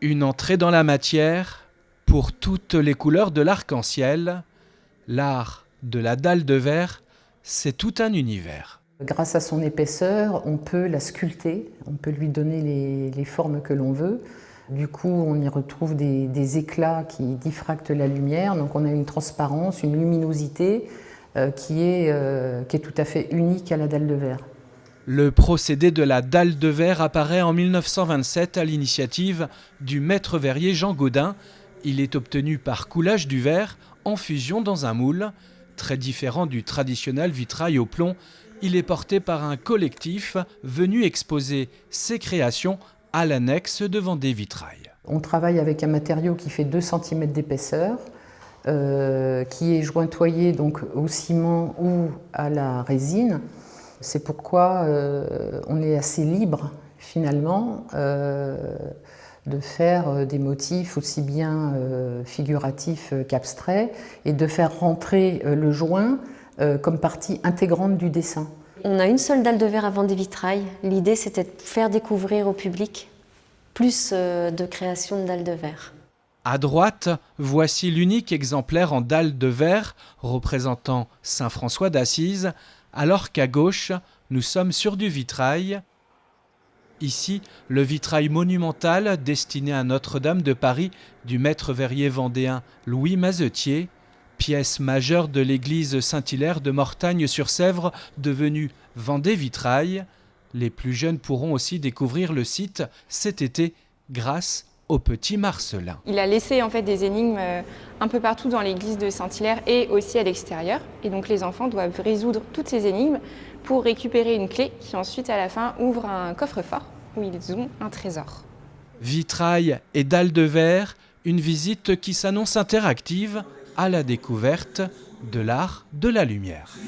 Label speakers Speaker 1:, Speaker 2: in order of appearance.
Speaker 1: Une entrée dans la matière pour toutes les couleurs de l'arc-en-ciel. L'art de la dalle de verre, c'est tout un univers.
Speaker 2: Grâce à son épaisseur, on peut la sculpter, on peut lui donner les formes que l'on veut. Du coup, on y retrouve des éclats qui diffractent la lumière, donc on a une transparence, une luminosité qui est tout à fait unique à la dalle de verre.
Speaker 1: Le procédé de la dalle de verre apparaît en 1927 à l'initiative du maître verrier Jean Gaudin. Il est obtenu par coulage du verre en fusion dans un moule. Très différent du traditionnel vitrail au plomb, il est porté par un collectif venu exposer ses créations à l'annexe de Vendée Vitrail.
Speaker 2: On travaille avec un matériau qui fait 2 cm d'épaisseur, qui est jointoyé donc au ciment ou à la résine. C'est pourquoi on est assez libre finalement de faire des motifs aussi bien figuratifs qu'abstraits et de faire rentrer le joint comme partie intégrante du dessin.
Speaker 3: On a une seule dalle de verre à Vendée Vitrail. L'idée c'était de faire découvrir au public plus de création de dalles de verre.
Speaker 1: À droite, voici l'unique exemplaire en dalle de verre représentant Saint François d'Assise, alors qu'à gauche, nous sommes sur du vitrail. Ici, le vitrail monumental destiné à Notre-Dame de Paris du maître verrier vendéen Louis Mazetier, pièce majeure de l'église Saint-Hilaire de Mortagne-sur-Sèvre, devenue Vendée Vitrail. Les plus jeunes pourront aussi découvrir le site cet été grâce au petit Marcelin.
Speaker 4: Il a laissé en fait des énigmes un peu partout dans l'église de Saint-Hilaire et aussi à l'extérieur. Et donc les enfants doivent résoudre toutes ces énigmes pour récupérer une clé qui ensuite à la fin ouvre un coffre-fort où ils ont un trésor.
Speaker 1: Vitrail et dalles de verre, une visite qui s'annonce interactive à la découverte de l'art de la lumière.